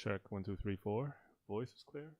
Check 1 2 3 4. Voice is clear.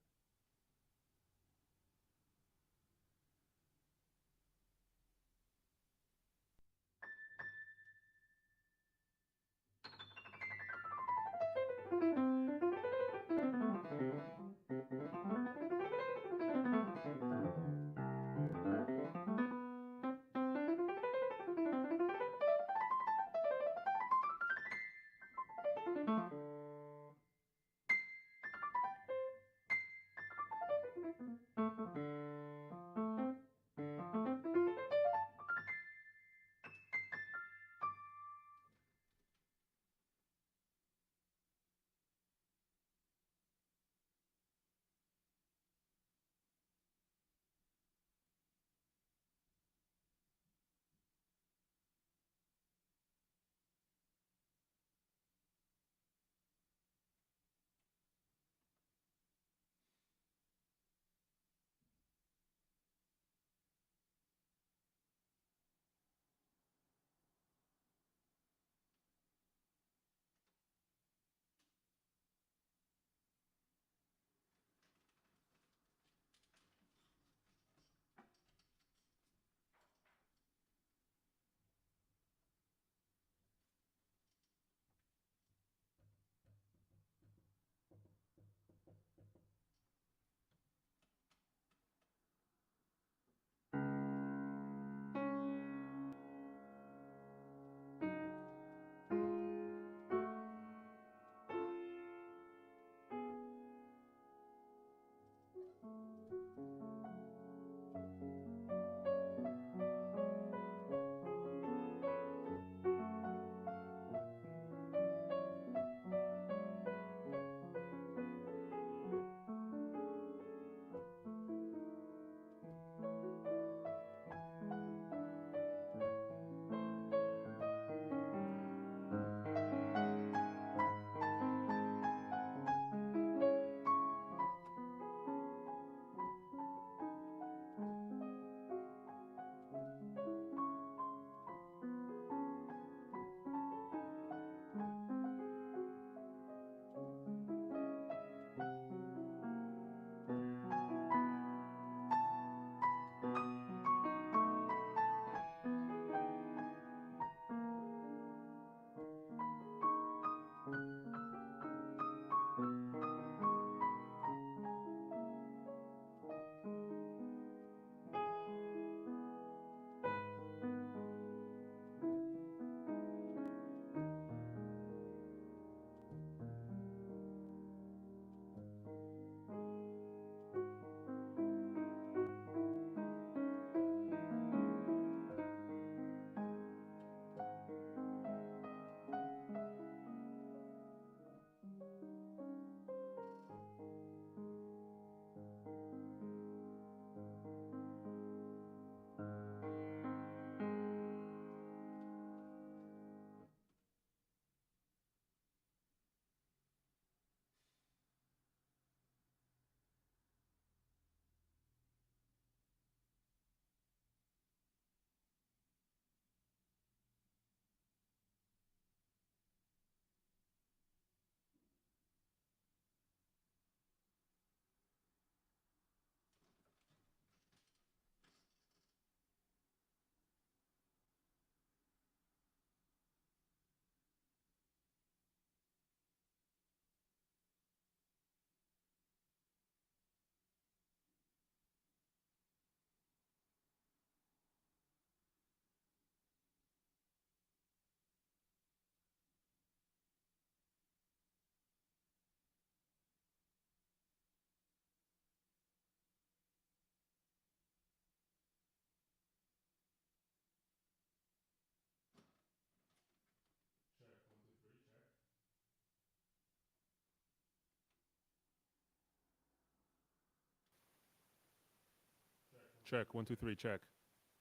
Check 1 2 3. Check.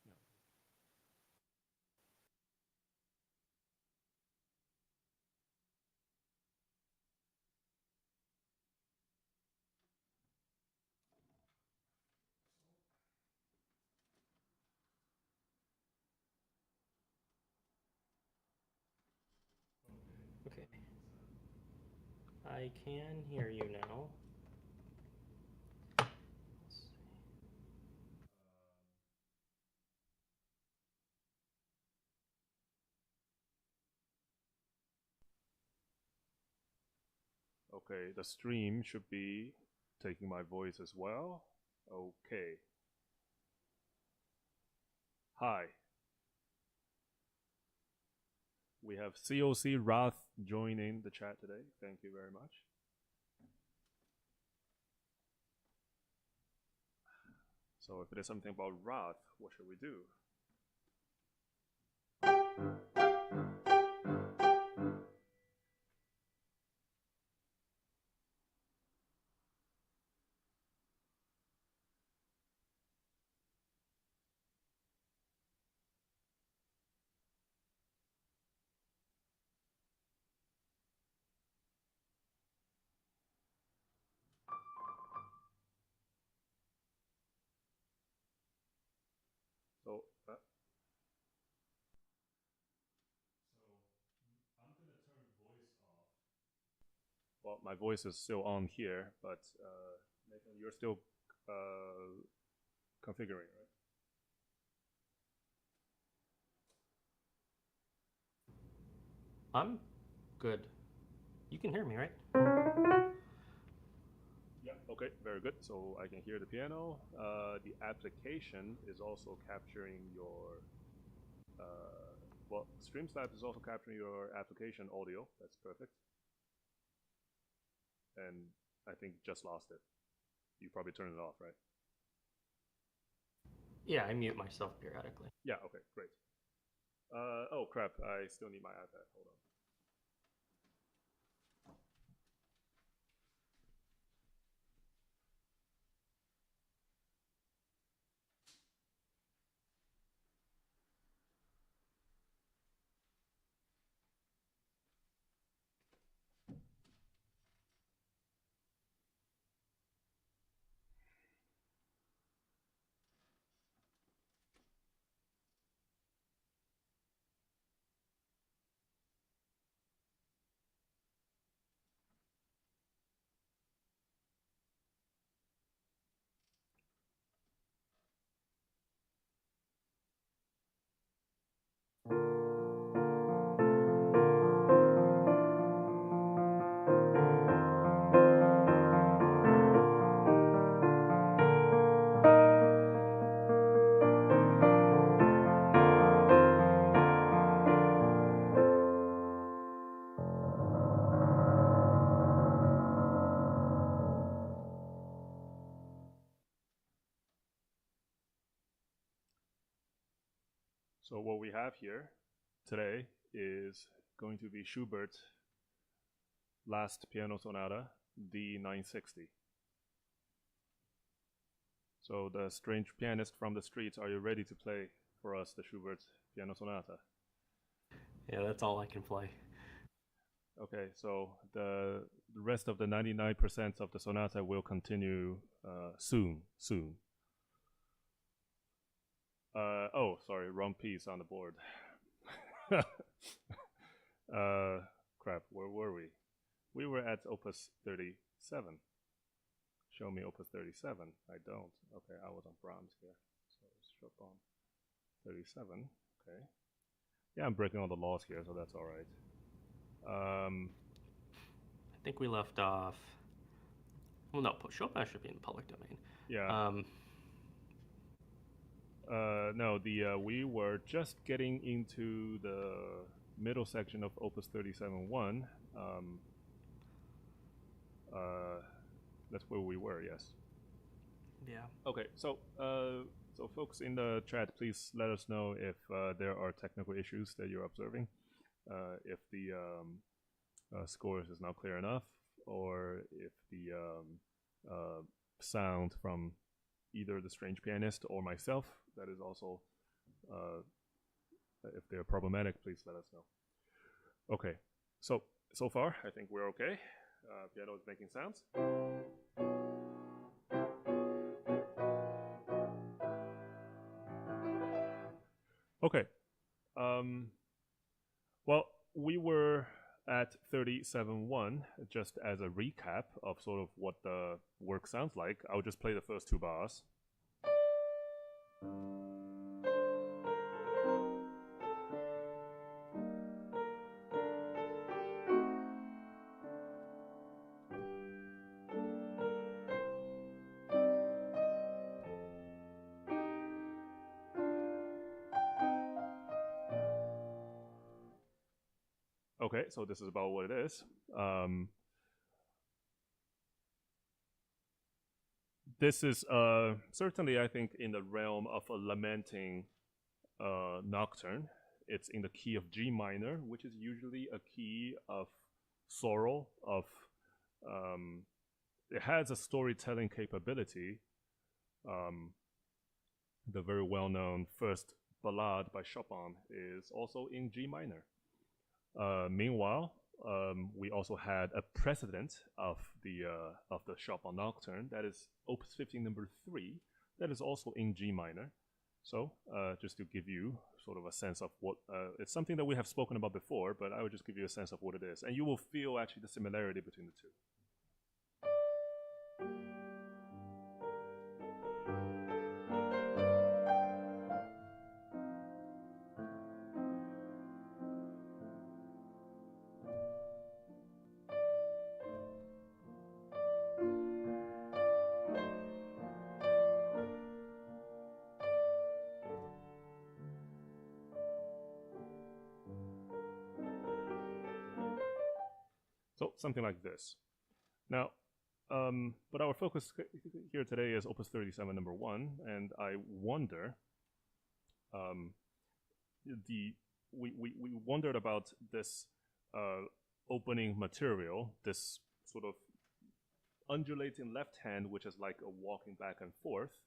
Yeah. Okay. I can hear you now. Okay, the stream should be taking my voice as well. Okay. Hi. We have COC Rath joining the chat today. Thank you very much. So if it is something about Rath, what should we do? So, I'm gonna turn voice off. Well, my voice is still on here, but Nathan, you're still configuring, right? I'm good. You can hear me, right? Yeah, okay, very good. So I can hear the piano. The application is also capturing your, well, Streamslab is also capturing your application audio. That's perfect. And I think just lost it. You probably turned it off, right? Yeah, I mute myself periodically. Yeah, okay, great. Oh crap, I still need my iPad. Hold on. So what we have here today is going to be Schubert's Last Piano Sonata, D960. So the strange pianist from the streets, are you ready to play for us the Schubert's Piano Sonata? Yeah, that's all I can play. Okay, so the rest of the 99% of the sonata will continue soon. Oh, sorry, wrong piece on the board. Crap, where were we? We were at Opus 37. Show me Opus 37. I don't. Okay, I was on Brahms here. So it's Chopin 37. Okay. Yeah, I'm breaking all the laws here, so that's all right. I think we left off. Well, no, Chopin should be in the public domain. Yeah. No, we were just getting into the middle section of Opus 37.1. That's where we were, yes. Yeah. Okay, so folks in the chat, please let us know if there are technical issues that you're observing. If the scores is not clear enough, or if the sound from either the strange pianist or myself that is also, if they're problematic, please let us know. Okay, so far I think we're okay. Piano is making sounds. Okay. Well, we were at 37-1, just as a recap of sort of what the work sounds like, I'll just play the first two bars. Okay, so this is about what it is. This is certainly, I think, in the realm of a lamenting nocturne. It's in the key of G minor, which is usually a key of sorrow. It has a storytelling capability. The very well-known first ballade by Chopin is also in G minor. Meanwhile, we also had a precedent of the Chopin Nocturne, that is Opus 15 number 3, that is also in G minor. So just to give you sort of a sense of what, it's something that we have spoken about before, but I would just give you a sense of what it is, and you will feel actually the similarity between the two. So something like this. Now, but our focus here today is Opus 37 number 1, and I wonder, we wondered about this opening material, this sort of undulating left hand, which is like a walking back and forth,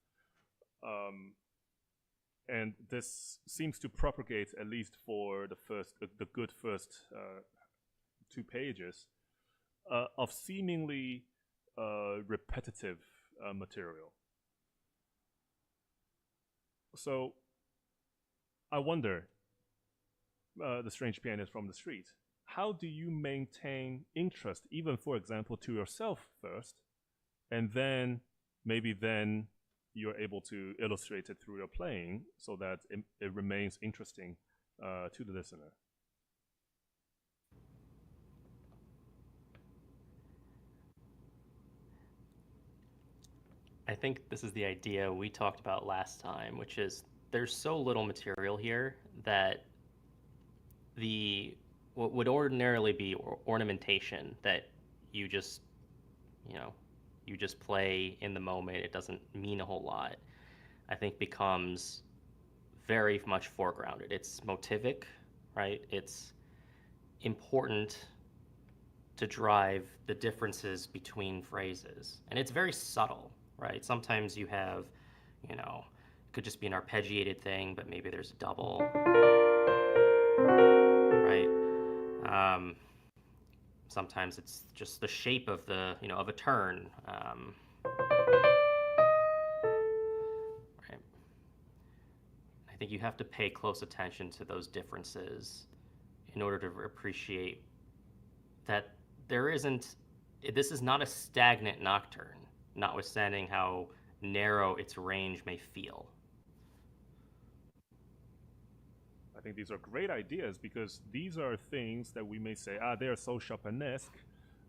and this seems to propagate, at least for the good first 2 pages, of seemingly repetitive material. So I wonder, the strange pianist from the street, how do you maintain interest, even for example, to yourself first, and then maybe then you're able to illustrate it through your playing so that it remains interesting to the listener? I think this is the idea we talked about last time, which is there's so little material here that what would ordinarily be ornamentation that you just play in the moment, it doesn't mean a whole lot, I think becomes very much foregrounded. It's motivic, right? It's important to drive the differences between phrases, and it's very subtle, right? Sometimes you have, it could just be an arpeggiated thing, but maybe there's a double, right? Sometimes it's just the shape of of a turn, right? I think you have to pay close attention to those differences in order to appreciate that this is not a stagnant nocturne, notwithstanding how narrow its range may feel. I think these are great ideas, because these are things that we may say, they are so Chopinesque,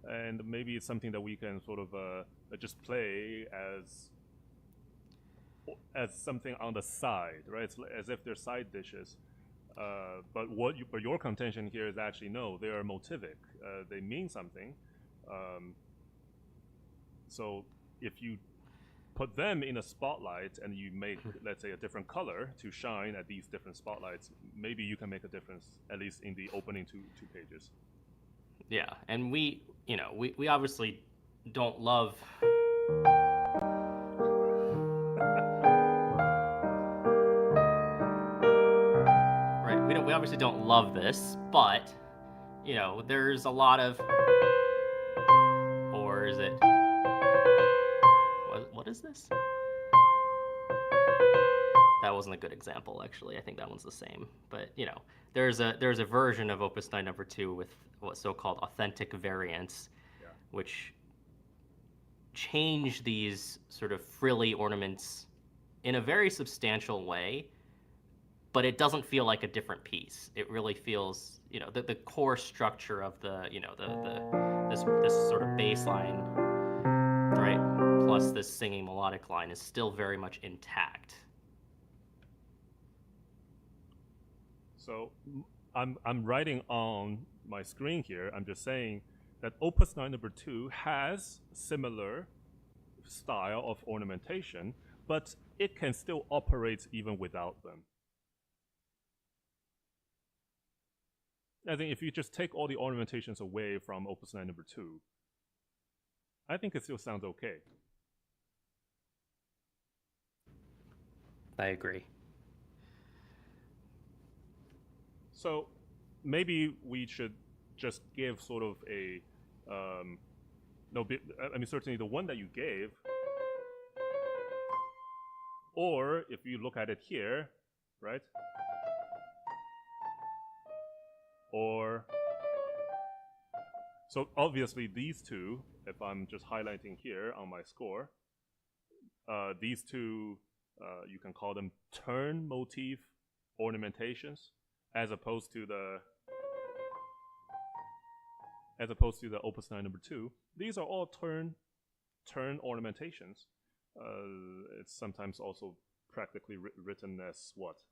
and maybe it's something that we can sort of just play as something on the side, right? It's as if they're side dishes. But your contention here is actually, no, they are motivic. They mean something. So if you put them in a spotlight and you make, let's say, a different color to shine at these different spotlights, maybe you can make a difference, at least in the opening two pages. Yeah, and we obviously don't love right, we obviously don't love this, but there's a lot of, or is it, what is this? That wasn't a good example, actually. I think that one's the same. But, you know, there's a version of Opus 9 number 2 with what's so-called authentic variants, Yeah. which change these sort of frilly ornaments in a very substantial way, but it doesn't feel like a different piece. It really feels, you know, the core structure of the, you know, this sort of bass line, right, plus this singing melodic line is still very much intact. So I'm writing on my screen here. I'm just saying that Opus 9 number 2 has similar style of ornamentation, but it can still operate even without them. I think if you just take all the ornamentations away from Opus 9 number 2, I think it still sounds okay. I agree. So maybe we should just give sort of a, I mean, certainly the one that you gave, or if you look at it here, right? Or, so obviously these two, if I'm just highlighting here on my score, these two, you can call them turn motif ornamentations, as opposed to the Opus 9 number 2. These are all turn ornamentations. It's sometimes also practically written as what?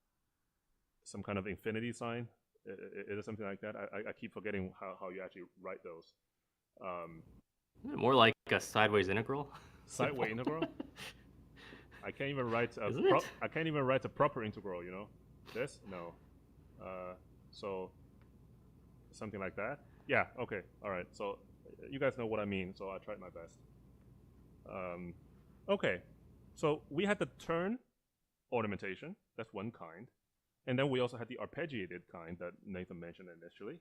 Some kind of infinity sign? It is something like that. I keep forgetting how you actually write those. More like a sideways integral. Sideways integral? I can't even write I can't even write a proper integral, you know? This? No. So something like that. Yeah, okay, all right. So you guys know what I mean, so I tried my best. Okay, so we had the turn ornamentation, that's one kind. And then we also had the arpeggiated kind that Nathan mentioned initially.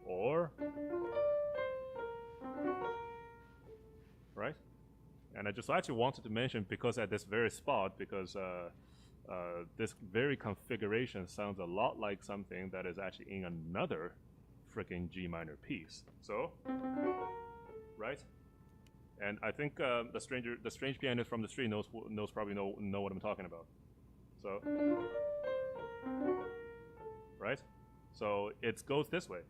Or, right? And I just actually wanted to mention, because at this very spot, because this very configuration sounds a lot like something that is actually in another freaking G minor piece. So, right? And I think the strange pianist from the street knows probably know what I'm talking about. So, right? So it goes this way.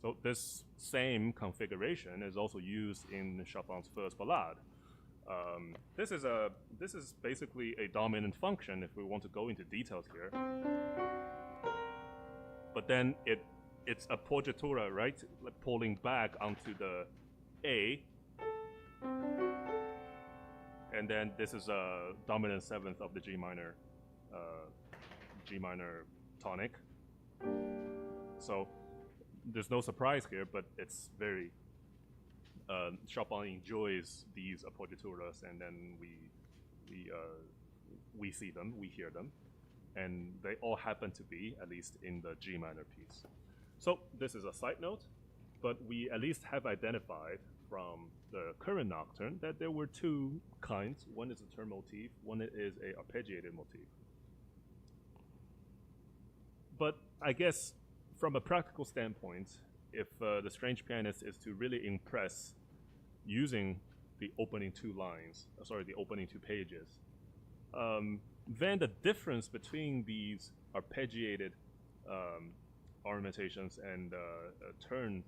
So this same configuration is also used in Chopin's first ballade. This is basically a dominant function if we want to go into details here. But then it's a appoggiatura, right? Like pulling back onto the A. And then this is a dominant seventh of the G minor tonic. So there's no surprise here, but it's very Chopin enjoys these appoggiaturas, and then we see them, we hear them, and they all happen to be at least in the G minor piece. So this is a side note, but we at least have identified from the current nocturne that there were two kinds. One is a turn motif, one is a arpeggiated motif. But I guess from a practical standpoint, if the strange pianist is to really impress using the opening two pages, then the difference between these arpeggiated ornamentations and turn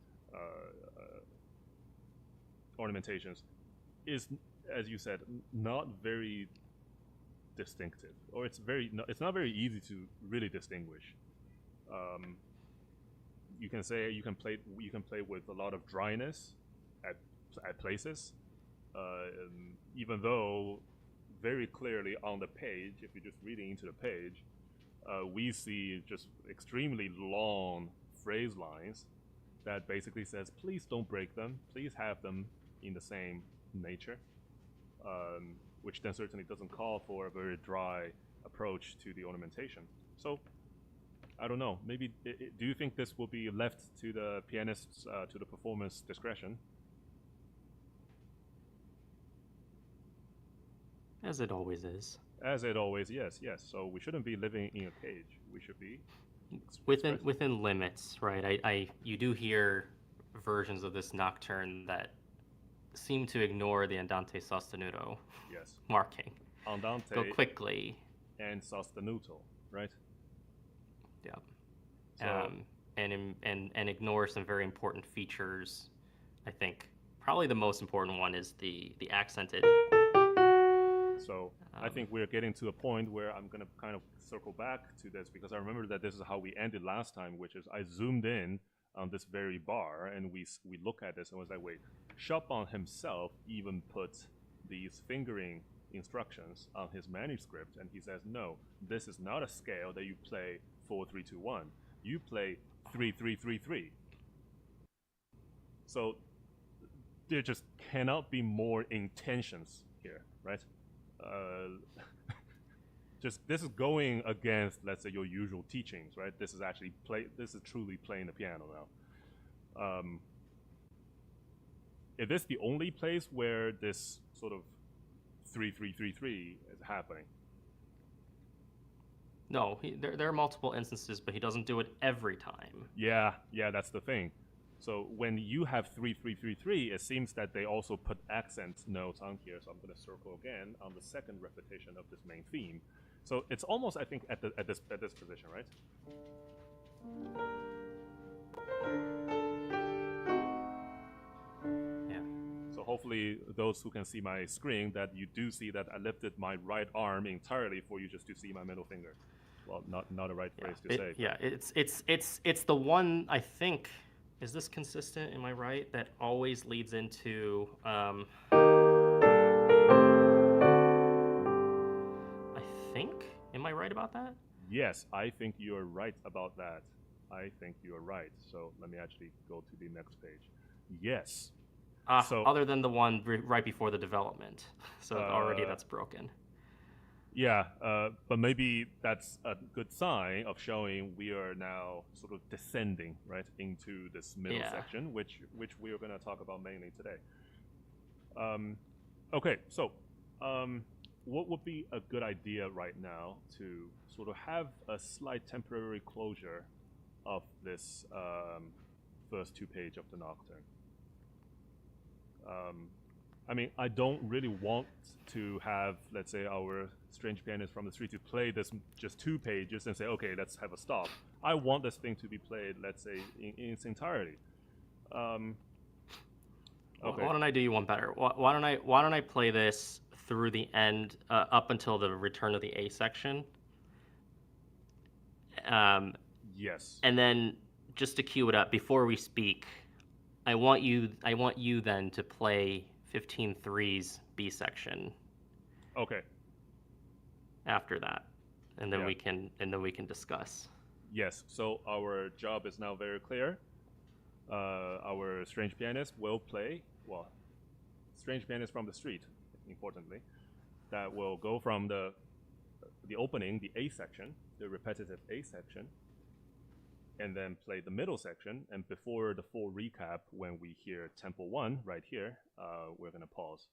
ornamentations is, as you said, not very distinctive, or it's not very easy to really distinguish. You can play with a lot of dryness at places, even though very clearly on the page, if you're just reading into the page, we see just extremely long phrase lines that basically says, please don't break them, please have them in the same nature, which then certainly doesn't call for a very dry approach to the ornamentation. So I don't know. Maybe do you think this will be left to the pianist's to the performer's discretion? As it always is. As it always, yes, yes. So we shouldn't be living in a cage. We should be within limits, right? You do hear versions of this nocturne that seem to ignore the andante sostenuto yes marking. andante Go quickly and sostenuto, right? Yeah. So, and ignore some very important features. I think probably the most important one is the accented. So I think we're getting to a point where I'm gonna kind of circle back to this because I remember that this is how we ended last time, which is I zoomed in on this very bar and we look at this and was like, wait, Chopin himself even put these fingering instructions on his manuscript, and he says, no, this is not a scale that you play 4-3-2-1. You play 3-3-3-3. So there just cannot be more intentions here, right? Just this is going against, let's say, your usual teachings, right? This is actually this is truly playing the piano now. Is this the only place where this sort of 3-3-3-3 is happening? No, there are multiple instances, but he doesn't do it every time. Yeah, that's the thing. So when you have 3-3-3-3, it seems that they also put accent notes on here. So I'm going to circle again on the second repetition of this main theme. So it's almost, I think, at this position, right? Yeah. So hopefully those who can see my screen, that you do see that I lifted my right arm entirely for you just to see my middle finger. Well, not a right phrase to say. Yeah, it's the one, I think. Is this consistent? Am I right? That always leads into. I think. Am I right about that? Yes, I think you're right about that. I think you're right. So let me actually go to the next page. Yes. So other than the one right before the development, so already that's broken. Yeah, but maybe that's a good sign of showing we are now sort of descending right into this middle section, which we are going to talk about mainly today. Okay, so what would be a good idea right now to sort of have a slight temporary closure of this first 2 pages of the Nocturne? I mean, I don't really want to have, let's say, our strange pianist from the street to play this just 2 pages and say, okay, let's have a stop. I want this thing to be played, let's say, in its entirety. Okay. Why don't I do you one better? Why don't I play this through the end, up until the return of the A section? Yes. And then just to cue it up before we speak, I want you then to play 15-3's B section. Okay. After that, and then we can discuss. Yes. So our job is now very clear. Our strange pianist will play strange pianist from the street. Importantly, that will go from the opening, the A section, the repetitive A section, and then play the middle section. And before the full recap, when we hear tempo 1 right here, we're going to pause.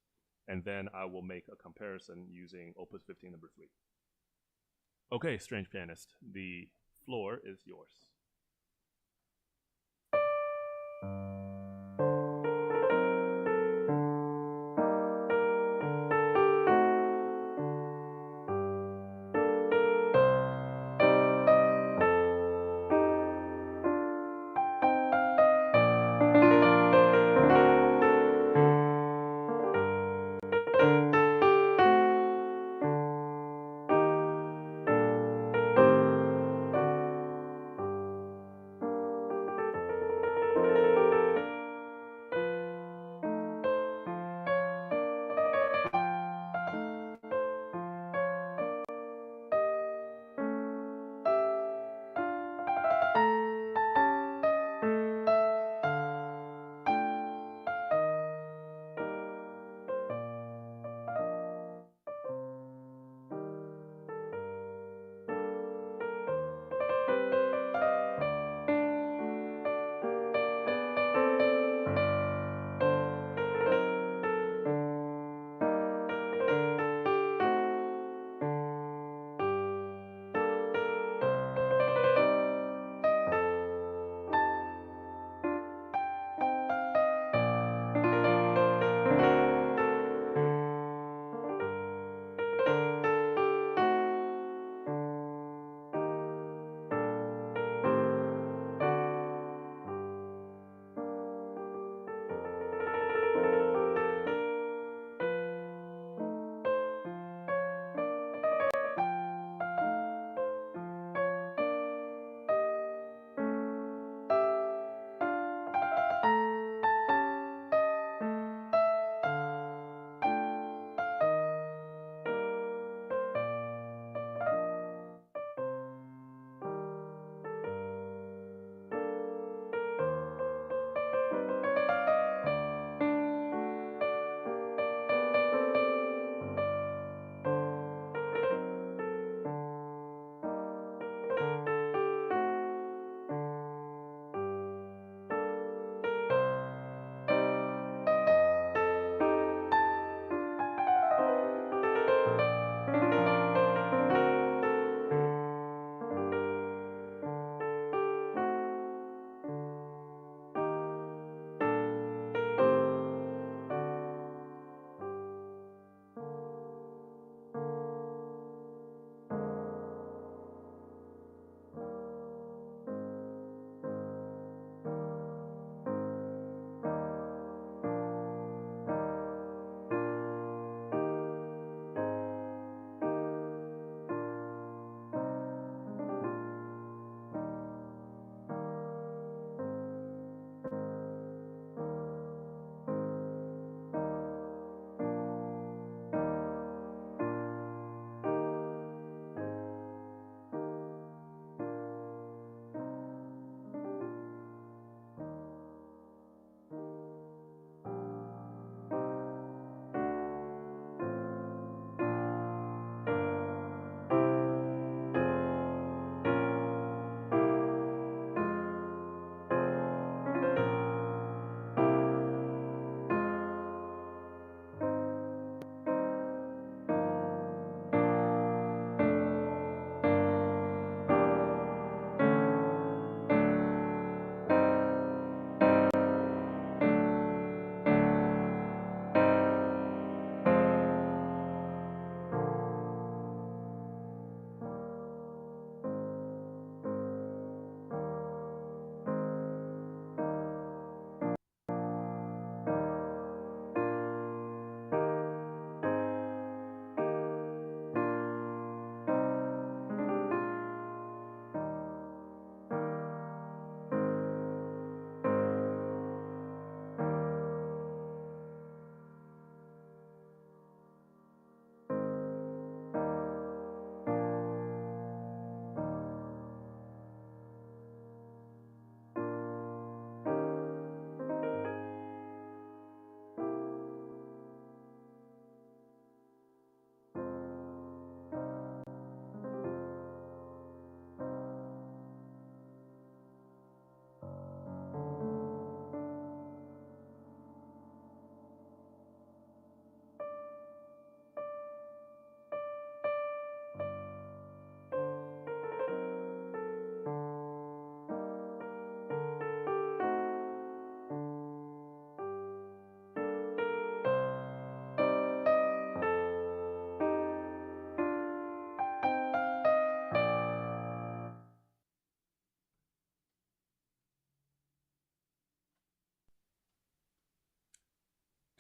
And then I will make a comparison using Opus 15 number 3. Okay, strange pianist, the floor is yours.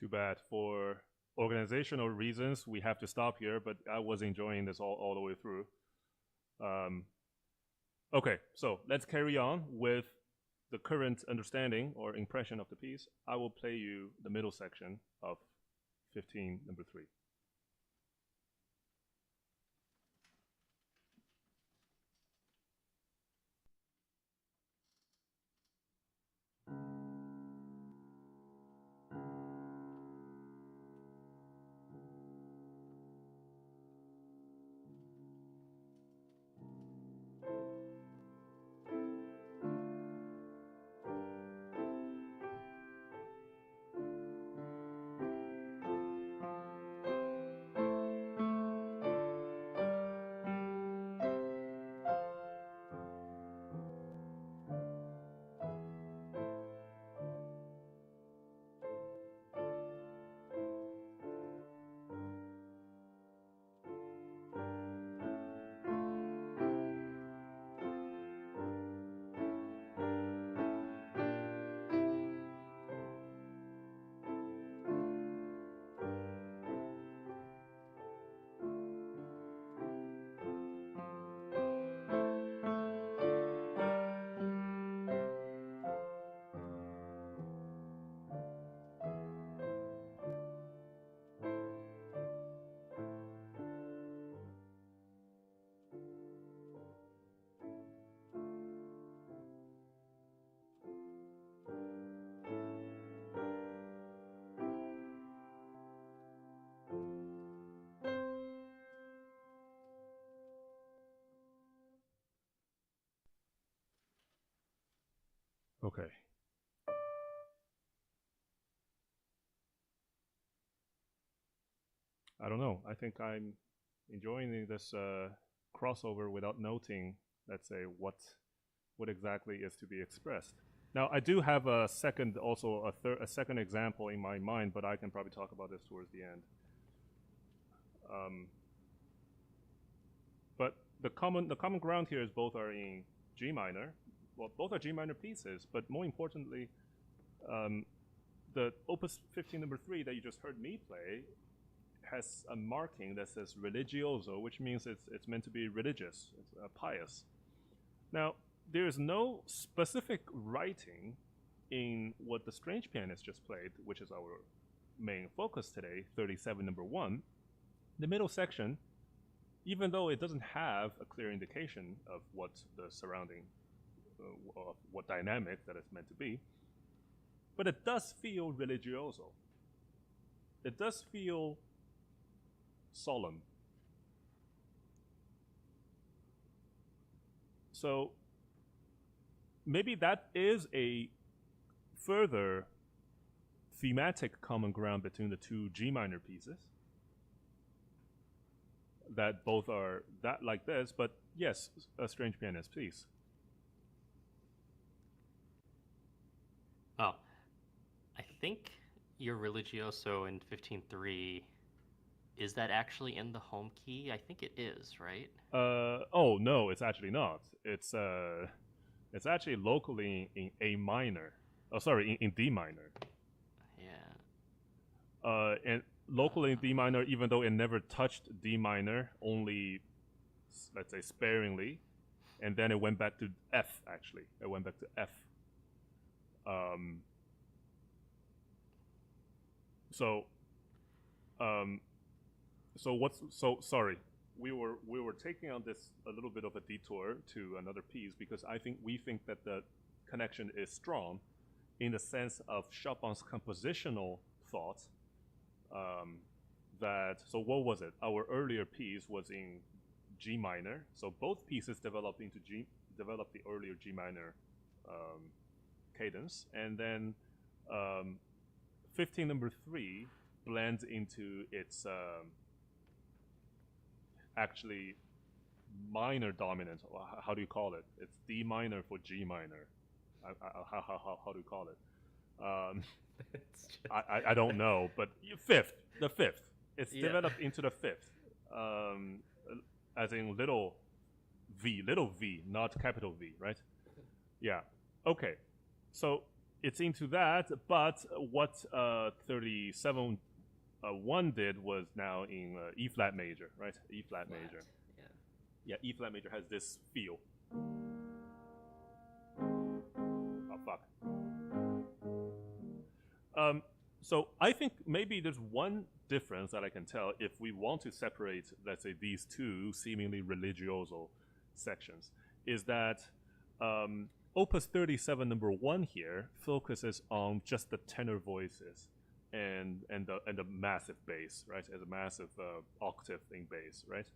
too bad. For organizational reasons, we have to stop here, but I was enjoying this all the way through. Okay, so let's carry on with the current understanding or impression of the piece. I will play you the middle section of 15 number 3. Okay. I don't know. I think I'm enjoying this crossover without noting, let's say, what exactly is to be expressed. Now, I do have a second, also a second example in my mind, but I can probably talk about this towards the end. But the common ground here is both are in G minor. Well, both are G minor pieces, but more importantly, the Opus 15 number 3 that you just heard me play has a marking that says religioso, which means it's meant to be religious, it's pious. Now, there is no specific writing in what the strange pianist just played, which is our main focus today, 37 number 1. The middle section, even though it doesn't have a clear indication of what the surrounding, what dynamic that it's meant to be, but it does feel religioso. It does feel solemn. So maybe that is a further thematic common ground between the two G minor pieces, that both are that like this, but yes, a strange pianist, please. Oh, I think your religioso in 15.3, is that actually in the home key? I think it is, right? Oh no, it's actually not. It's actually locally in A minor. Oh, sorry, in D minor. Yeah. And locally in D minor, even though it never touched D minor, only, let's say, sparingly, and then it went back to F. Actually, it went back to F. Sorry, we were taking on this a little bit of a detour to another piece because we think that the connection is strong in the sense of Chopin's compositional thought. So what was it? Our earlier piece was in G minor, so both pieces developed the earlier G minor cadence, and then 15 number 3 blends into its actually minor dominant. How do you call it? It's D minor for G minor. How do you call it? I don't know, but the fifth. It's developed into the fifth, as in little v, not capital V, right? Yeah. Okay. So it's into that, but what 37 1 did was now in E flat major, right? E flat major. Yeah. Yeah, E flat major has this feel. Oh fuck. So I think maybe there's one difference that I can tell if we want to separate, let's say, these two seemingly religioso sections, is that Opus 37 number 1 here focuses on just the tenor voices and the massive bass, right? As a massive octave in bass, right?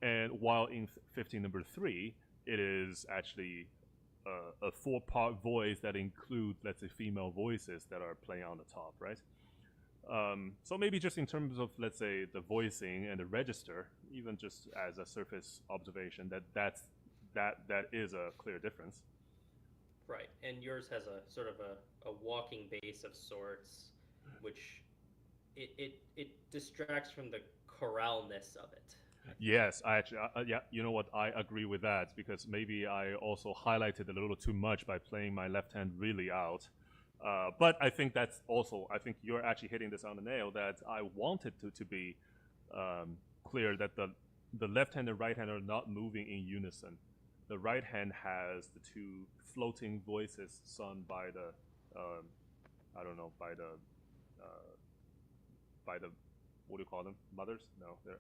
And while in 15 number 3, it is actually a 4-part voice that include, let's say, female voices that are playing on the top, right? So maybe just in terms of, let's say, the voicing and the register, even just as a surface observation, that is a clear difference. Right, and yours has a sort of a walking bass of sorts, which it distracts from the choralness of it. Yes, I actually, yeah, you know what? I agree with that because maybe I also highlighted a little too much by playing my left hand really out. But I think that's also, I think you're actually hitting this on the nail that I wanted to be clear that the left hand and right hand are not moving in unison. The right hand has the two floating voices sung by the, I don't know, by the, what do you call them? Mothers? No, they're.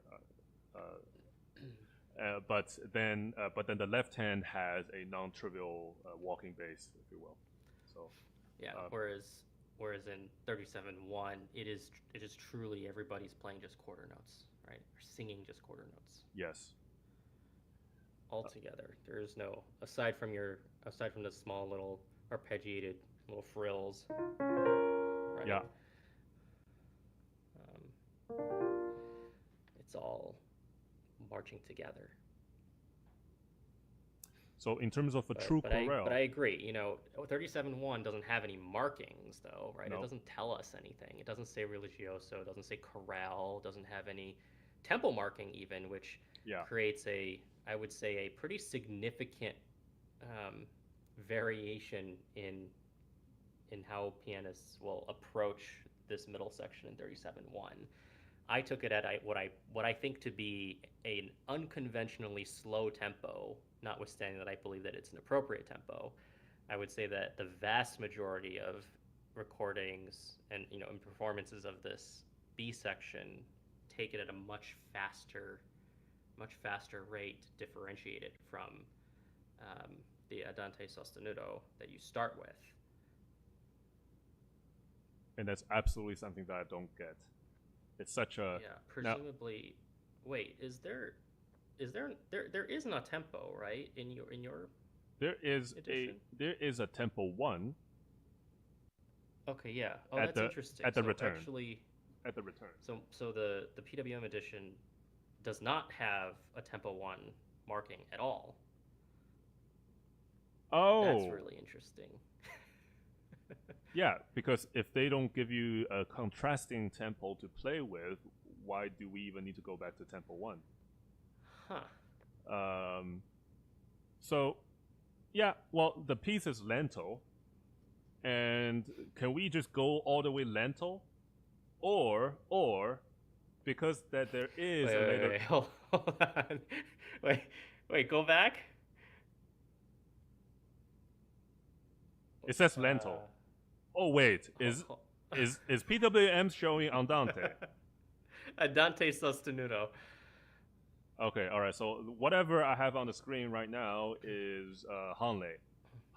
But then the left hand has a non-trivial walking bass, if you will. So yeah. Whereas in 37-1, it is truly everybody's playing just quarter notes, right? Or singing just quarter notes. Yes. All together. There is no aside from the small little arpeggiated little frills. Right? Yeah. It's all marching together. So in terms of a true chorale, but I agree. You know, 37-1 doesn't have any markings, though, right? No. It doesn't tell us anything. It doesn't say religioso. It doesn't say chorale. It doesn't have any tempo marking, even, which creates I would say, a pretty significant variation in how pianists will approach this middle section in 37-1. I took it at what I think to be an unconventionally slow tempo, notwithstanding that I believe that it's an appropriate tempo. I would say that the vast majority of recordings and and performances of this B section take it at a much faster rate, differentiated from the Andante sostenuto that you start with. And that's absolutely something that I don't get. It's such a presumably. Wait, there isn't a tempo, right? In your there is edition? there is a tempo 1. Okay, yeah. Oh, that's interesting. At the return. Actually, at the return. So the PWM edition does not have a tempo 1 marking at all. Oh, that's really interesting. Yeah, because if they don't give you a contrasting tempo to play with, why do we even need to go back to tempo 1? Huh. So, yeah, well, the piece is lento, and can we just go all the way lento, or because that there is wait, hold on. wait, go back. It says lento. Oh wait, is PWM showing andante? Andante sostenuto. Okay, all right. So whatever I have on the screen right now is Hanley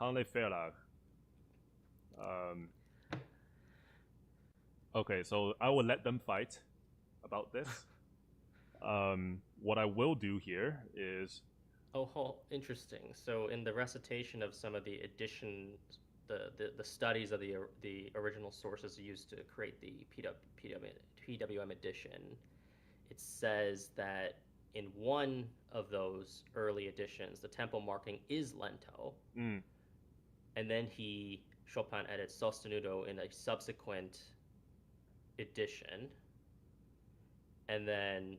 Verlag. Okay, so I will let them fight about this. What I will do here is. Oh, interesting. So in the recitation of some of the editions, the studies of the original sources used to create the PWM edition, it says that in one of those early editions, the tempo marking is lento, and then Chopin edits sostenuto in a subsequent edition, and then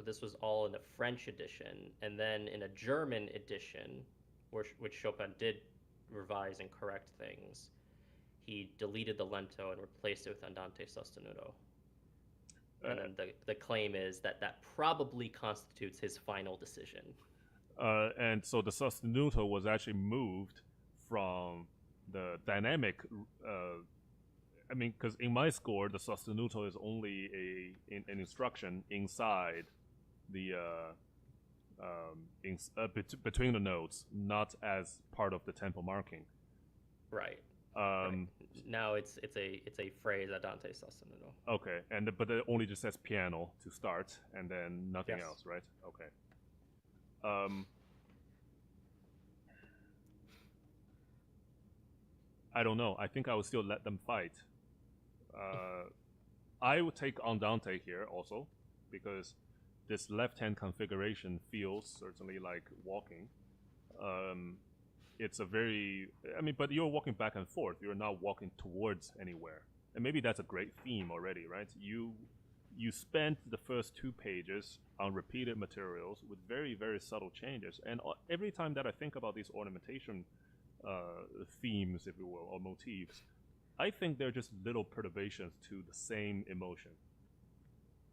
So this was all in the French edition, and then in a German edition, which Chopin did revise and correct things, he deleted the lento and replaced it with andante sostenuto. And then the claim is that that probably constitutes his final decision. And so the sostenuto was actually moved from the dynamic. I mean, because in my score, the sostenuto is only an instruction inside the between the notes, not as part of the tempo marking. Right. Right. Now it's a phrase andante sostenuto. Okay, but it only just says piano to start, and then nothing else, right? Okay. I don't know. I think I would still let them fight. I would take andante here also, because this left-hand configuration feels certainly like walking. It's a very, I mean, but you're walking back and forth. You're not walking towards anywhere. And maybe that's a great theme already, right? You spent the first 2 pages on repeated materials with very, very subtle changes. And every time that I think about these ornamentation themes, if you will, or motifs, I think they're just little perturbations to the same emotion.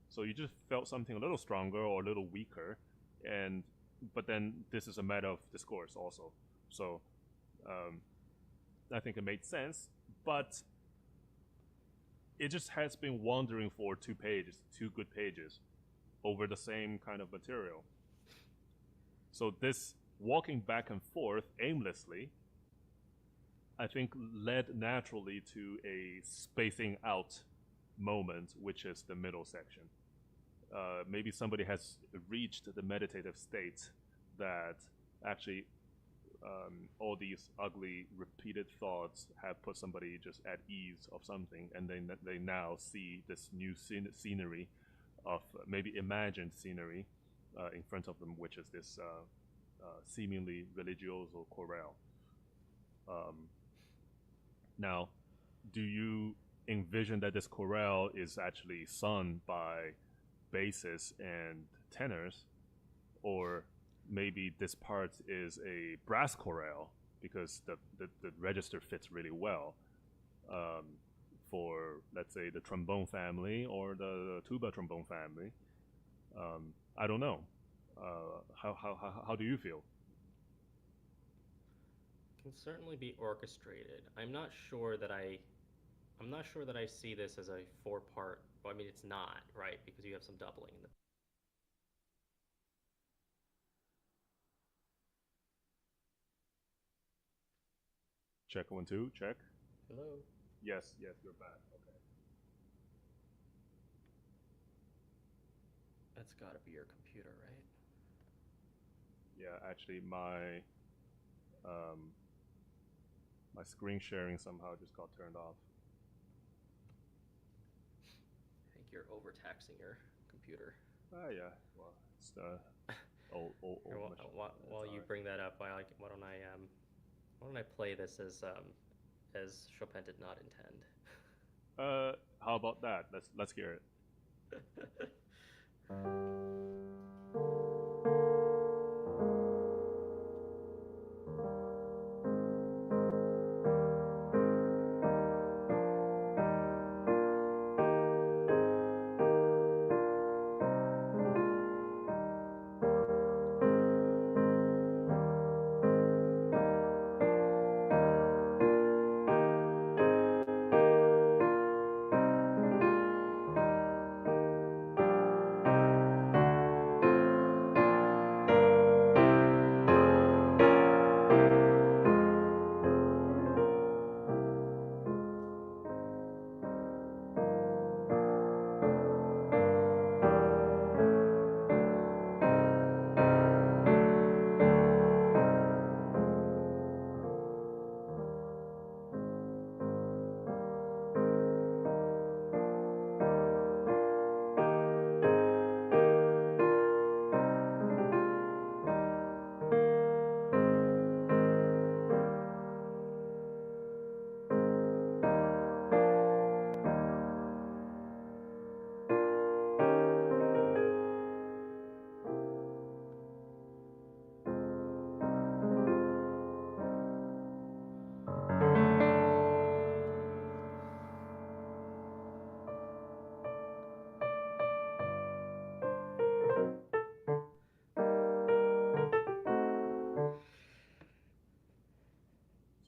So you just felt something a little stronger or a little weaker, but then this is a matter of discourse also. So I think it made sense, but it just has been wandering for 2 good pages, over the same kind of material. So this walking back and forth aimlessly, I think, led naturally to a spacing out moment, which is the middle section. Maybe somebody has reached the meditative state that actually all these ugly repeated thoughts have put somebody just at ease of something, and then they now see this new scenery of maybe imagined scenery in front of them, which is this seemingly religioso chorale. Now, do you envision that this chorale is actually sung by basses and tenors, or maybe this part is a brass chorale because the register fits really well for, let's say, the trombone family or the tuba trombone family? I don't know. How do you feel? It can certainly be orchestrated. I'm not sure that I see this as a 4-part. Well, I mean, it's not, right? Because you have some doubling in the. Check 1 2. Check. Hello. Yes, you're back. Okay. That's got to be your computer, right? Yeah, actually, my screen sharing somehow just got turned off. I think you're overtaxing your computer. Yeah. Well, it's the old machine. While you bring that up, why don't I play this as Chopin did not intend? How about that? Let's hear it.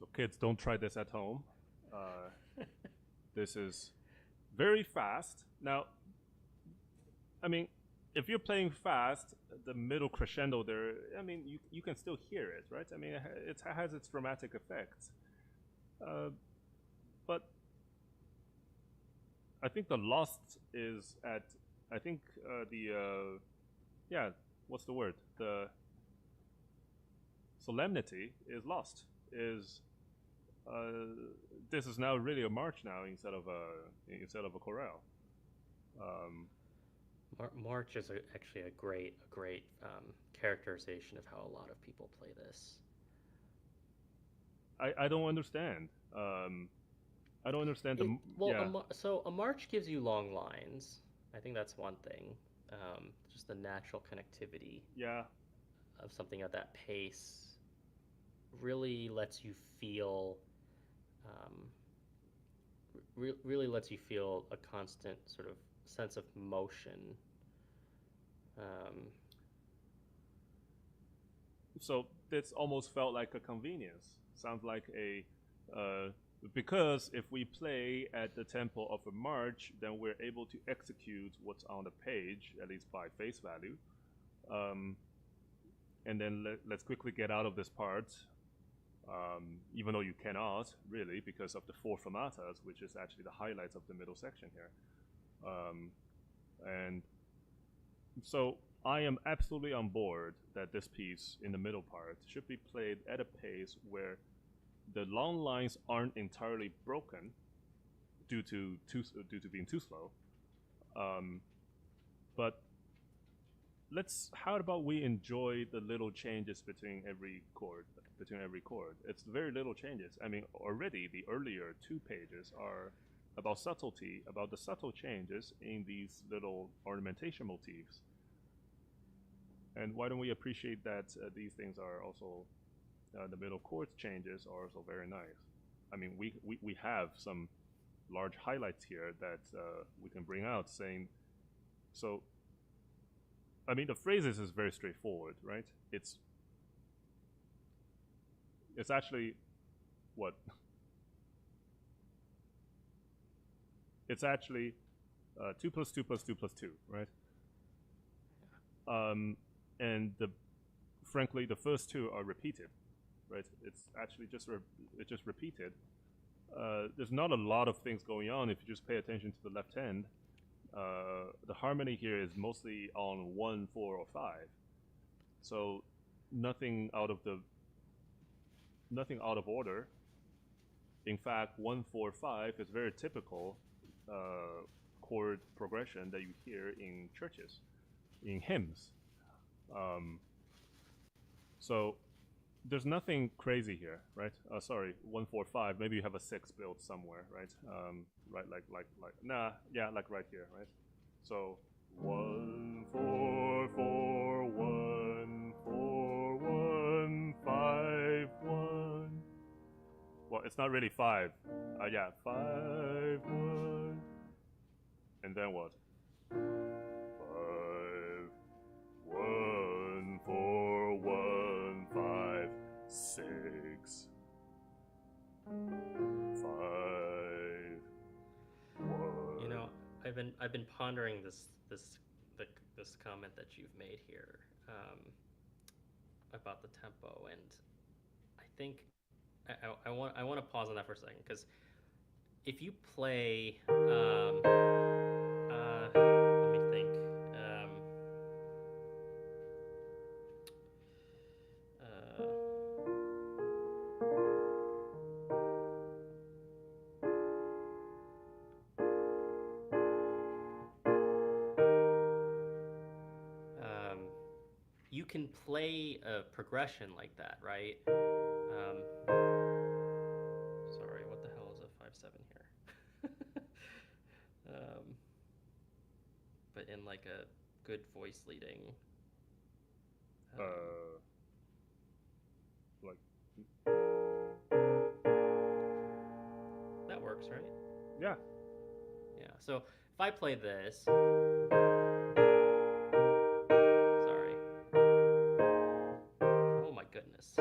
So kids, don't try this at home. This is very fast. Now, I mean, if you're playing fast, the middle crescendo there, I mean, you can still hear it, right? I mean, it has its dramatic effects. But I think the lost is at, I think what's the word? The solemnity is lost. This is now really a march now instead of a chorale. March is actually a great characterization of how a lot of people play this. I don't understand. I don't understand So a march gives you long lines. I think that's one thing. Just the natural connectivity. Yeah. Of something at that pace really lets you feel. Really lets you feel a constant sort of sense of motion. So this almost felt like a convenience. Sounds like because if we play at the tempo of a march, then we're able to execute what's on the page, at least by face value. And then let's quickly get out of this part, even though you cannot, really, because of the 4 fermatas, which is actually the highlights of the middle section here. And so I am absolutely on board that this piece in the middle part should be played at a pace where the long lines aren't entirely broken due to being too slow. But how about we enjoy the little changes between every chord? It's very little changes. I mean, already the earlier 2 pages are about subtlety, about the subtle changes in these little ornamentation motifs. And why don't we appreciate that these things are also, the middle chords changes are also very nice. I mean, we have some large highlights here that we can bring out saying, so, I mean, the phrases is very straightforward, right? It's actually, what? It's actually 2 plus 2 plus 2 plus 2, right? And frankly, the first 2 are repeated, right? It's actually just repeated. There's not a lot of things going on if you just pay attention to the left hand. The harmony here is mostly on 1, 4, or 5. So nothing out of order. In fact, 1, 4, 5 is very typical chord progression that you hear in churches, in hymns. So there's nothing crazy here, right? Sorry, 1, 4, 5. Maybe you have a 6 built somewhere, right? Right, like right here, right? So 1, 4, 4, 1, 4, 1, 5, 1. Well, it's not really 5. 5, 1. And then what? 5, 1, 4, 1, 5, 6, 5, 1. You know, I've been pondering this comment that you've made here about the tempo, and I think I want to pause on that for a second, because if you play, let me think. You can play a progression like that, right? Sorry, what the hell is a 5/7 here? But in like a good voice leading. Like that works, right? Yeah. Yeah. So if I play this. Oh my goodness.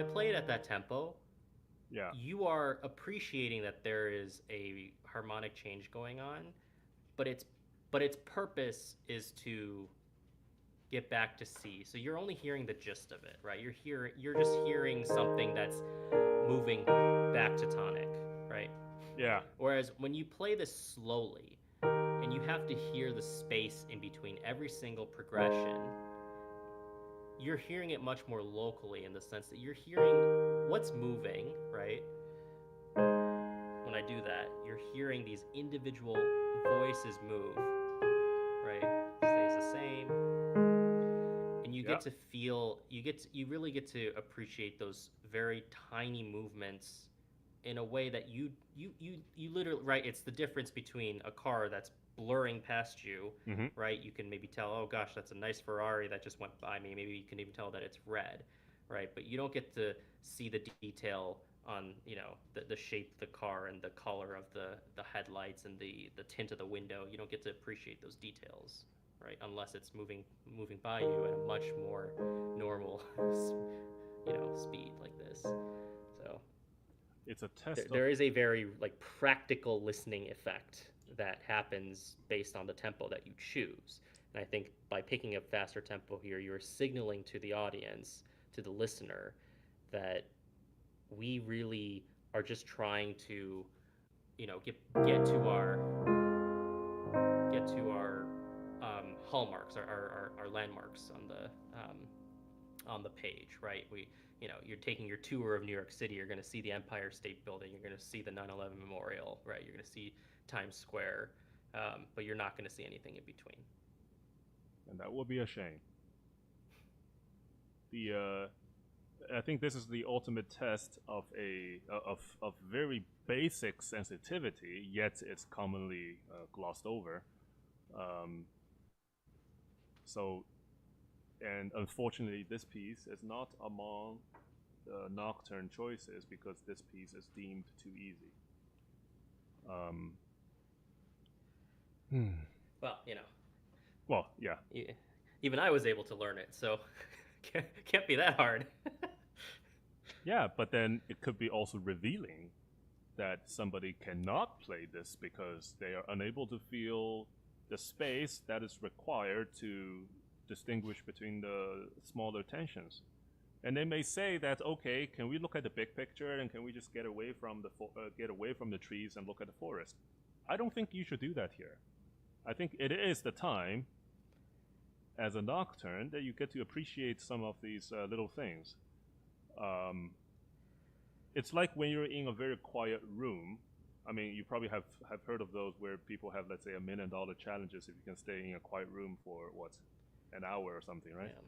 I play it at that tempo, Yeah. you are appreciating that there is a harmonic change going on, but its purpose is to get back to C. So you're only hearing the gist of it, right? You're just hearing something that's moving back to tonic, right? Yeah. Whereas when you play this slowly and you have to hear the space in between every single progression, you're hearing it much more locally in the sense that you're hearing what's moving, right? When I do that, you're hearing these individual voices move, right? Stays the same. And you Yeah. get to feel, you really get to appreciate those very tiny movements in a way that you literally, right? It's the difference between a car that's blurring past you, Mm-hmm. right? You can maybe tell, oh gosh, that's a nice Ferrari that just went by me. Maybe you can even tell that it's red, right? But you don't get to see the detail on, the shape of the car and the color of the headlights and the tint of the window. You don't get to appreciate those details, right? Unless it's moving by you at a much more normal, speed like this. So It's a test of. there is a very like practical listening effect that happens based on the tempo that you choose. And I think by picking a faster tempo here, you're signaling to the audience, to the listener, that we really are just trying to, get to our hallmarks, our landmarks on the page, right? You're taking your tour of New York City. You're going to see the Empire State Building. You're going to see the 9/11 Memorial, right? You're going to see Times Square, but you're not going to see anything in between. And that would be a shame. I think this is the ultimate test of of very basic sensitivity, yet it's commonly glossed over. Um, so, and unfortunately, this piece is not among the nocturne choices because this piece is deemed too easy. Well, Well, yeah, even I was able to learn it, so can't be that hard. yeah, but then it could be also revealing that somebody cannot play this because they are unable to feel the space that is required to distinguish between the smaller tensions. And they may say that, okay, can we look at the big picture and can we just get away from the trees and look at the forest? I don't think you should do that here. I think it is the time as a nocturne that you get to appreciate some of these little things. It's like when you're in a very quiet room. I mean, you probably have heard of those where people have, let's say, $1 million challenges if you can stay in a quiet room for an hour or something, right? Yeah.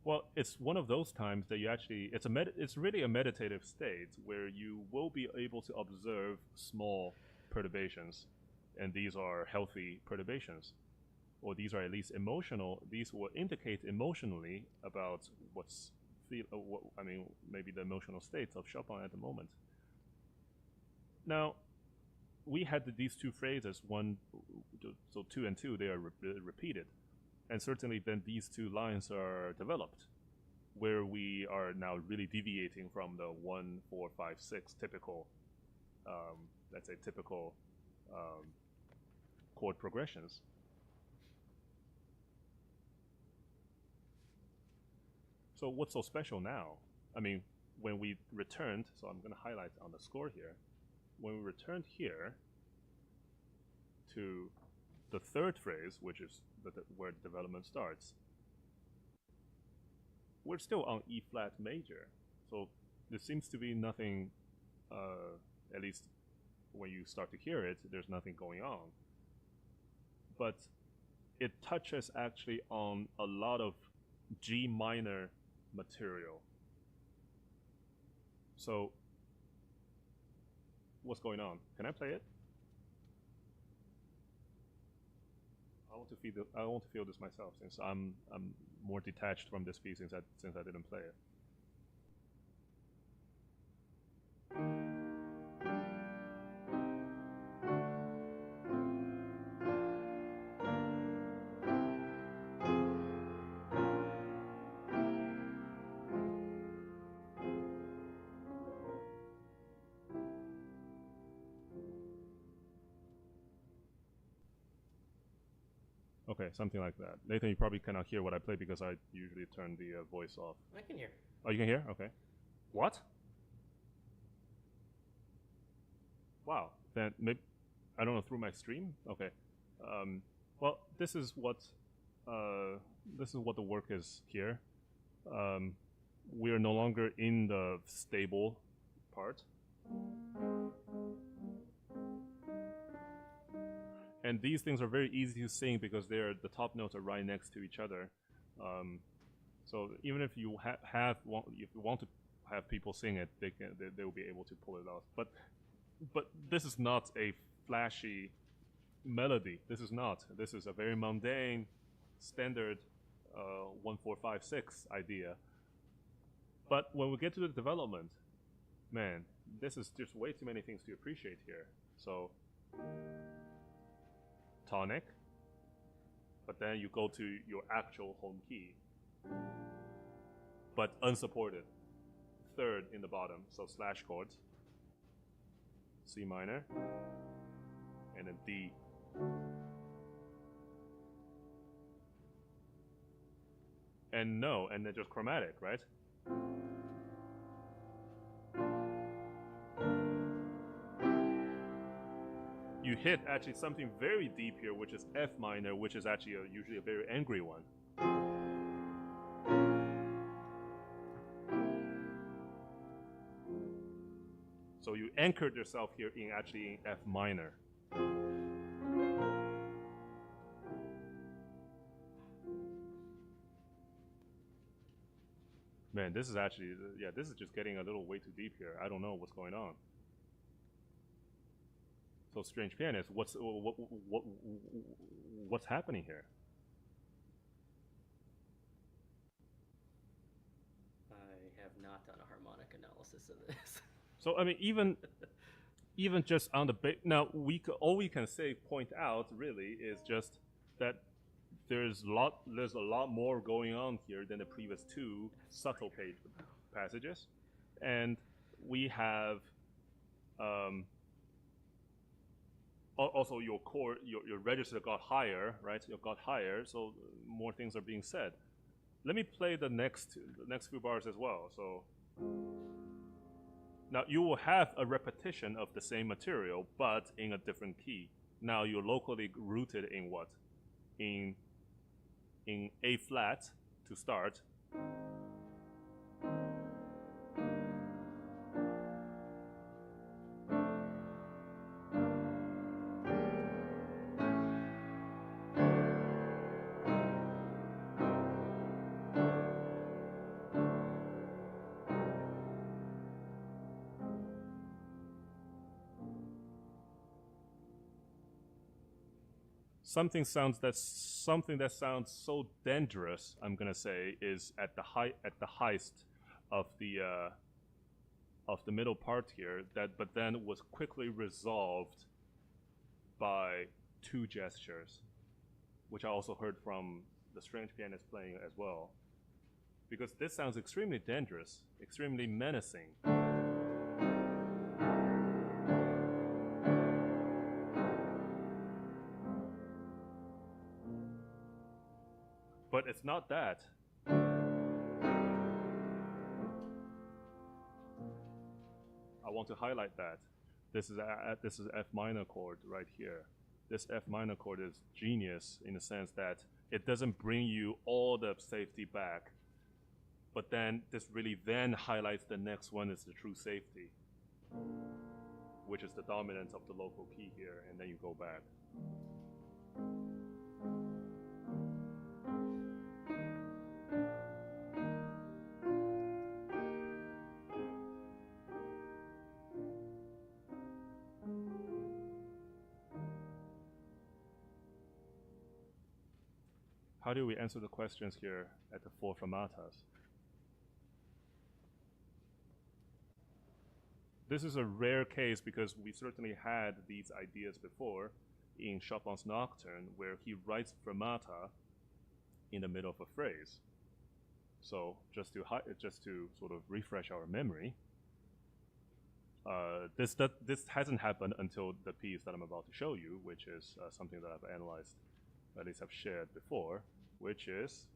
Well, it's one of those times that you actually it's really a meditative state where you will be able to observe small perturbations, and these are healthy perturbations, or these are at least emotional. These will indicate emotionally about maybe the emotional states of Chopin at the moment. Now, we had these two phrases, so 2 and 2, they are repeated. And certainly then these two lines are developed, where we are now really deviating from the 1, 4, 5, 6 typical, let's say typical chord progressions. So what's so special now? I mean, when we returned, so I'm going to highlight on the score here, when we returned here to the third phrase, which is where the development starts, we're still on E flat major. So there seems to be nothing, at least when you start to hear it, there's nothing going on. But it touches actually on a lot of G minor material. So what's going on? Can I play it? I want to feel this myself, since I'm more detached from this piece since I didn't play it. Okay, something like that. Nathan, you probably cannot hear what I play because I usually turn the voice off. I can hear. Oh, you can hear? Okay. What? Wow. Then maybe, I don't know, through my stream? Okay. Well, this is what the work is here. We are no longer in the stable part. And these things are very easy to sing because the top notes are right next to each other. So even if you if you want to have people sing it, they will be able to pull it off. But this is not a flashy melody. This is not. This is a very mundane, standard 1-4-5-6 idea. But when we get to the development, man, this is just way too many things to appreciate here. So tonic, but then you go to your actual home key, but unsupported, third in the bottom, so slash chords, C minor, and then D. And no, and then just chromatic, right? You hit actually something very deep here, which is F minor, which is actually usually a very angry one. So you anchored yourself here in actually in F minor. Man, this is actually, yeah, this is just getting a little way too deep here. I don't know what's going on. So strange pianist, what's happening here? I have not done a harmonic analysis of this. So I mean, even just on the now all we can point out really is just that there's a lot more going on here than the previous two subtle passages, and we have also your chord, your register got higher, right? You got higher, so more things are being said. Let me play the next few bars as well. So now you will have a repetition of the same material, but in a different key. Now you're locally rooted in what? In A flat to start. Something that sounds so dangerous, I'm gonna say, is at the highest of the middle part here. But then was quickly resolved by two gestures, which I also heard from the strange pianist playing as well. Because this sounds extremely dangerous, extremely menacing. But it's not that. I want to highlight that. This is F minor chord right here. This F minor chord is genius in the sense that it doesn't bring you all the safety back, but then this really then highlights the next one is the true safety, which is the dominance of the local key here, and then you go back. How do we answer the questions here at the four fermatas? This is a rare case because we certainly had these ideas before in Chopin's Nocturne, where he writes fermata in the middle of a phrase. So just to sort of refresh our memory, this hasn't happened until the piece that I'm about to show you, which is something that I've analyzed at least have shared before, which is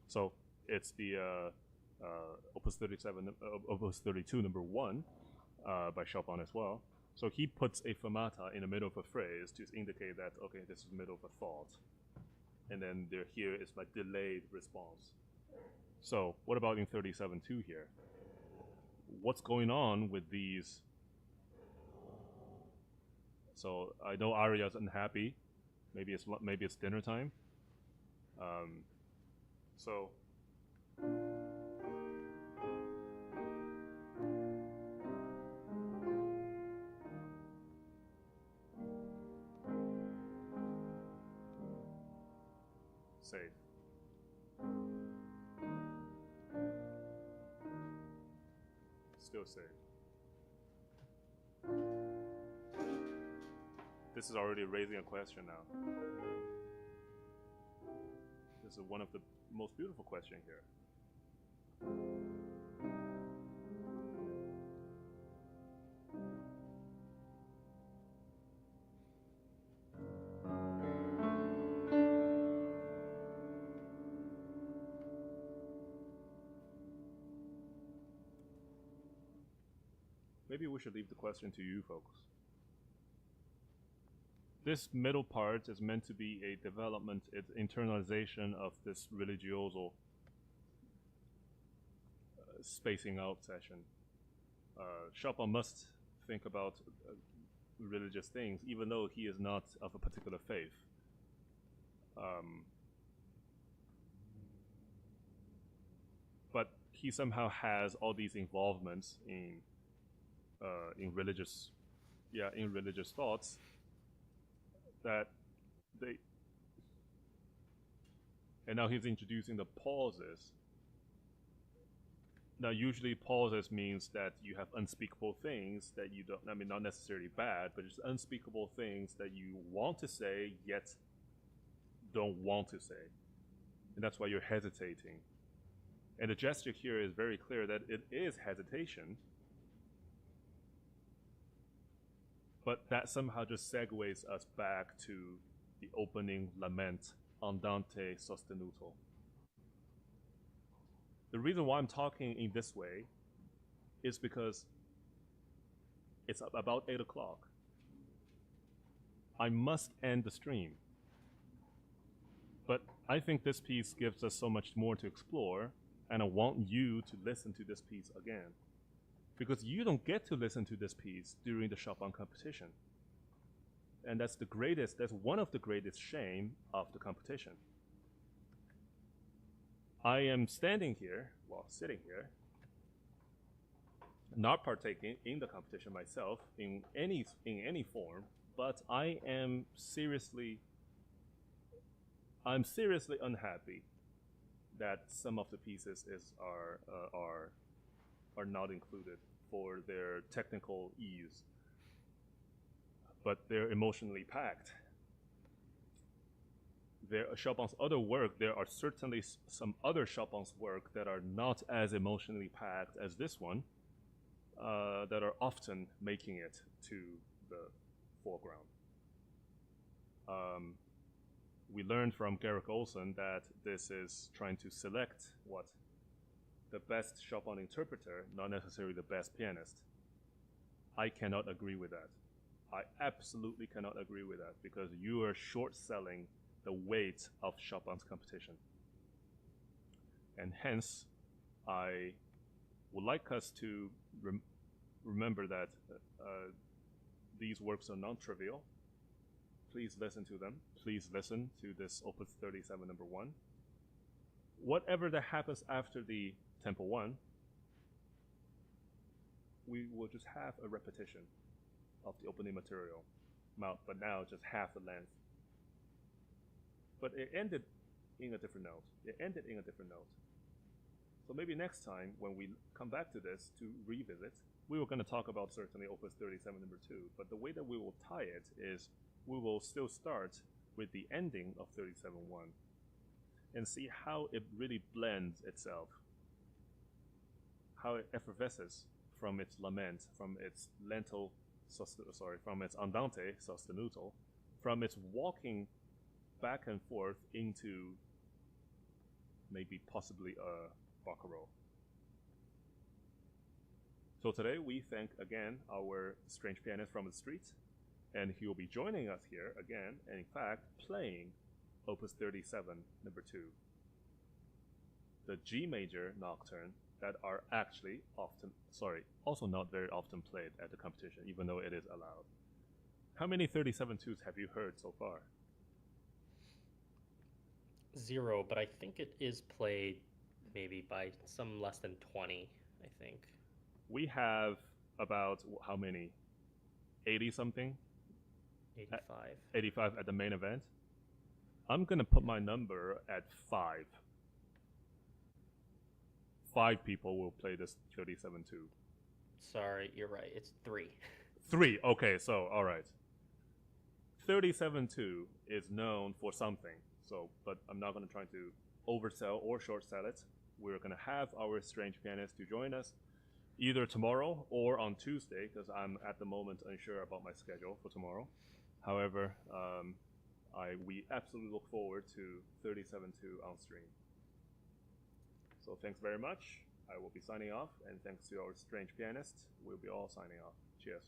so it's the Opus 37, Opus 32, number 1, by Chopin as well. So he puts a fermata in the middle of a phrase to indicate that, okay, this is the middle of a thought. And then here is like delayed response. So what about in 37.2 here? What's going on with these? So I know Aria's unhappy. Maybe it's dinner time. So safe. Still safe. This is already raising a question now. This is one of the most beautiful questions here. Maybe we should leave the question to you folks. This middle part is meant to be a development, it's internalization of this religioso spacing out session. Chopin must think about religious things, even though he is not of a particular faith. But he somehow has all these involvements in religious thoughts that and now he's introducing the pauses. Now usually pauses means that you have unspeakable things that you don't, I mean not necessarily bad, but just unspeakable things that you want to say yet don't want to say. And that's why you're hesitating. And the gesture here is very clear that it is hesitation. But that somehow just segues us back to the opening lament, Andante sostenuto. The reason why I'm talking in this way is because it's about 8 o'clock. I must end the stream. But I think this piece gives us so much more to explore, and I want you to listen to this piece again. Because you don't get to listen to this piece during the Chopin competition. And that's one of the greatest shame of the competition. I am sitting here, not partaking in the competition myself in any form, but I'm seriously unhappy that some of the pieces are not included for their technical ease, but they're emotionally packed. Chopin's other work, there are certainly some other Chopin's work that are not as emotionally packed as this one, that are often making it to the foreground. We learned from Garrick Olson that this is trying to select the best Chopin interpreter, not necessarily the best pianist. I cannot agree with that. I absolutely cannot agree with that, because you are short-selling the weight of Chopin's competition. And hence, I would like us to remember that these works are non-trivial. Please listen to them. Please listen to this Opus 37 number 1. Whatever that happens after the Tempo 1, we will just have a repetition of the opening material, but now just half the length. But it ended in a different note. So maybe next time when we come back to this to revisit, we were going to talk about certainly Opus 37 number 2, but the way that we will tie it is we will still start with the ending of 37.1 and see how it really blends itself how it effervesces from its lament, from its lento, from its andante sostenuto, from its walking back and forth into maybe possibly a barcarolle. So today we thank again our strange pianist from the streets, and he will be joining us here again, and in fact playing Opus 37, number 2, the G major nocturne that are actually also not very often played at the competition, even though it is allowed. How many 37-2s have you heard so far? 0, but I think it is played maybe by some less than 20, I think. We have about how many? 80 something? 85. 85 at the main event? I'm going to put my number at 5. 5 people will play this 37-2. Sorry, you're right. It's 3. 3, okay, so, alright. 37-2 is known for something, so, but I'm not going to try to oversell or short sell it. We're going to have our strange pianist to join us either tomorrow or on Tuesday, because I'm at the moment unsure about my schedule for tomorrow. However, we absolutely look forward to 37-2 on stream. So thanks very much. I will be signing off, and thanks to our strange pianist, we'll be all signing off. Cheers.